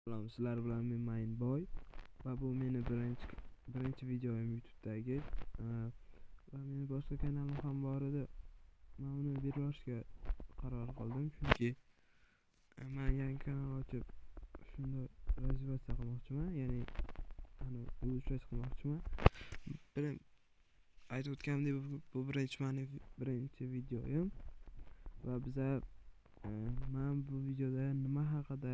Salom, sizlar bilan men Mainboy va bu meni birinchi videoyim YouTube'dagi. Va meni boshqa kanalim ham bor edi. Men uni birlashga qaror qildim, chunki men yangi kanal ochib shunda razviyatsiya qilmoqchiman, ya'ni ulучшать qilmoqchiman. Bilim aytib o'tganimdek, bu birinchi videoyim va biza men bu videoda nima haqida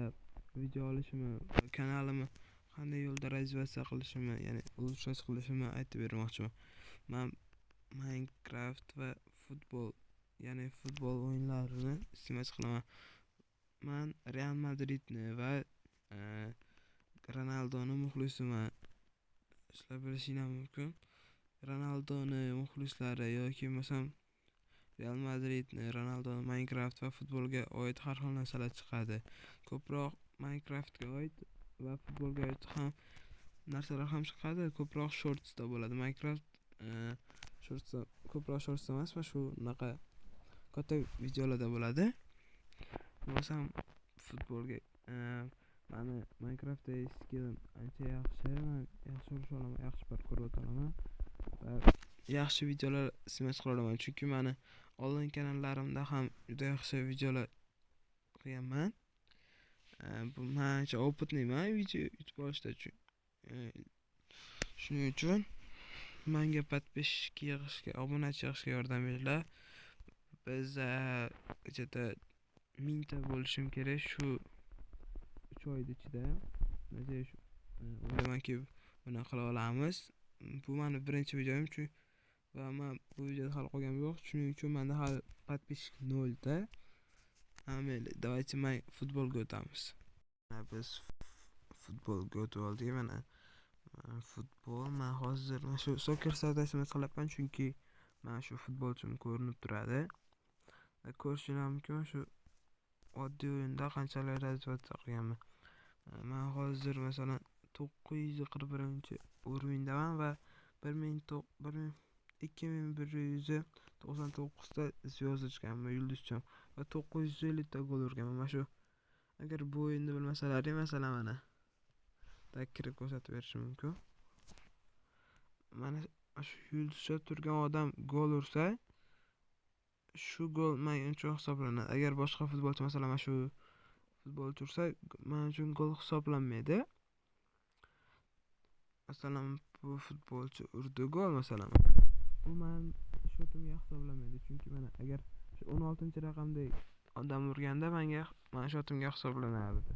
video olishimni, kanalimni qanday yo'lda razviyatsiya qilishimni, ya'ni ulучшать qilishimni aytib bermoqchiman. Men Minecraft va futbol, ya'ni futbol o'yinlarini iste'mol qilaman. Men Real Madridni va Ronaldoni muxlisiman. Sizlar bilishinglar mumkin. Ronaldoni muxlislari yoki masalan Real Madridni, Ronaldoni Minecraft va futbolga oid har xil narsalar chiqadi. Ko'proq Minecraftga oid va futbolga oid ham narsalar ham chiqadi. Ko'proq shortsda bo'ladi. Minecraft shortsda, ko'proq shortsda emas, va shunaqa katta videolarda bo'ladi. Masalan, futbolga mani Minecraftda skillim ancha yaxshi. Men yaxshi urish olaman, yaxshi parkour o'tolaman va yaxshi videolar iste'mol qila olaman. Chunki meni oldingi kanallarimda ham juda yaxshi videolar qilganman. Bu men ancha opitliman video yutib olishda. Shuning uchun menga подписчик yig'ishga, obunachi yig'ishga yordam beringlar. Biz ichida 1000 ta bo'lishim kerak shu 3 oy ichida. Nadеюсь, o'ylaymanki buni qila olamiz. Bu meni birinchi videoyim va men bu videoda hali qolganim yo'q. Shuning uchun menda hali подписчик 0 ta. Mayli, давайте men futbolga o'tamiz. Biz futbolga o'tib oldik. Mana futbol, men hozir shu soccer savdosini qilyapman, chunki men shu futbolchim ko'rinib turadi. Ko'rishinglar mumkin, shu oddiy o'yinda qanchalik razviyatsiya qilganman. Men hozir masalan 941-o'rindaman va 2199 ta звездочкамni, yulduzcham va 950 ta gol urganman. Mana shu, agar bu o'yinni bilmasalaring, masalan mana kirib ko'rsatib berishim mumkin. Mana shu yulduzcha turgan odam gol ursa, shu gol men uchun hisoblanadi. Agar boshqa futbolchi, masalan mana shu futbolchi ursa, men uchun gol hisoblanmaydi. Masalan bu futbolchi urdi gol, masalan bu men shotimga hisoblanmaydi, chunki mana agar shu 16-raqamda odam urganda menga shotimga hisoblanardi.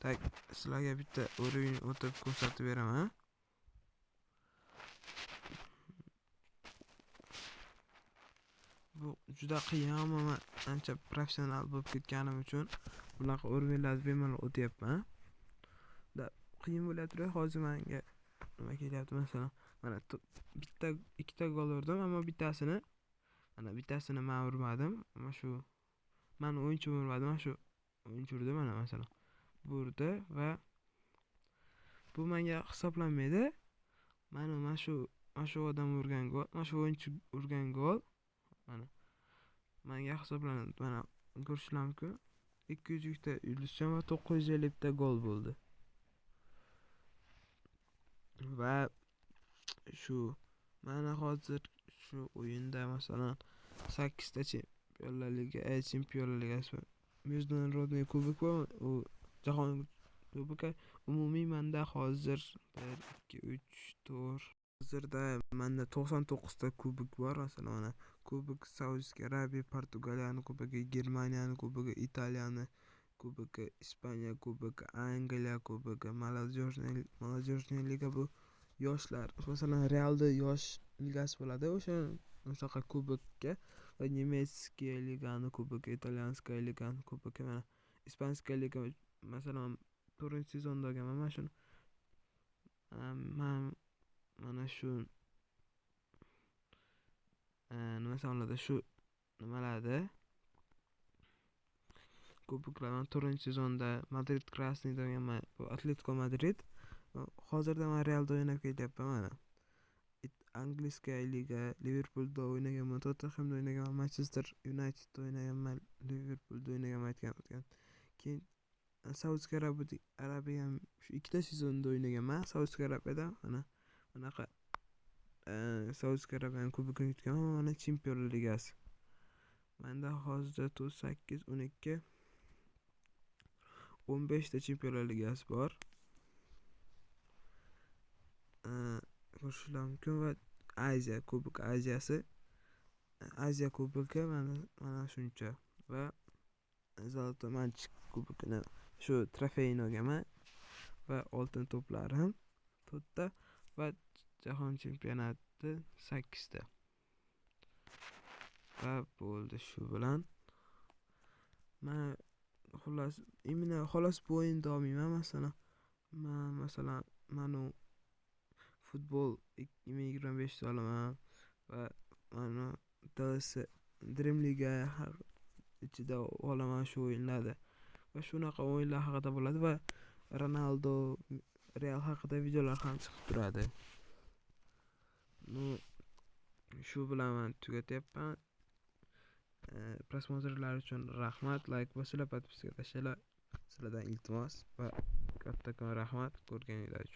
Tak, sizlarga bitta o'yin o'tib ko'rsatib beraman. Bu juda qiyin, ammo men ancha professional bo'lib ketganim uchun bunaqa o'yinlarni bemalol o'tyapman. Qiyin bo'layapti. Hozir menga nima kelyapti, masalan mana ikkita gol urdim, ammo bittasini men urmadim. Mana shu meni o'yinchim urmadi, mana shu o'yinchi urdi. Mana masalan bu urdi va bu menga hisoblanmaydi. Mana shu odam urgan gol, mana shu o'yinchi urgan gol mana menga hisoblanadi. Mana ko'rishinglar mumkin. 200 ta yulduzcham va 950 ta gol bo'ldi. Va shu mana hozir shu o'yinda masalan 8 ta Chempionlar Ligasi, Международный kubok va jahon kubogi. Umumiy menda hozir 1 2 3 4 hozirda menda 99 ta kubok bor. Masalan mana kubok Saudiya Arabiya, Portugaliyani kubogi, Germaniyani kubogi, Italiyani kubogi, Ispaniya kubogi, Angliya kubogi, молодежный liga, bu yoshlar. Masalan Realda yosh ligasi bo'ladi, o'shaqa kubokka, va Nemetskiy ligani kubogi, Italyanskiy ligani kubogi, mana Ispanskiy liga, masalan 4-sezonda olganman. Mana shuni mana shu nima sanaladi, shu nimalarda kuboklar 4-sezonda Madrid Krasniyda o'ynaganman, bu Atletico Madrid. Hozirda men Realda o'ynab kelyapman. Mana Angliya liga, Liverpoolda o'ynaganman, Tottenhamda o'ynaganman, Manchester Unitedda o'ynaganman, Liverpoolda o'ynaganman aytgan. Keyin Saudiya Arabiyam shu ikkita sezonda o'ynaganman. Saudiya Arabiyada anaqa Saudiya Arabiyaning kubogini yutganman. Mana Chempionlar Ligasi. Menda hozirda 8, 12, 15 ta Chempionlar Ligasi bor. Ko'rishlar mumkin va Aziya Kubogi mana shuncha va Zolota Manchik Kubogini shu trofeyini olganman va oltin to'plarim 4 ta va jahon chempionati 8 ta. Va bo'ldi shu bilan. Men xolos bu o'yin davomiyman. Masalan, mana futbol 2025 olaman va mana Dream Liga ichida olaman shu o'yinlarda. Va shunaqa o'yinlar haqida bo'ladi va Ronaldo, Real haqida videolar ham chiqib turadi. Shu bilan men tugatyapman. Prosmotrlar uchun rahmat. Like bosinglar, podpiska tashinglar. Sizlardan iltimos va kattakon rahmat ko'rganinglar uchun.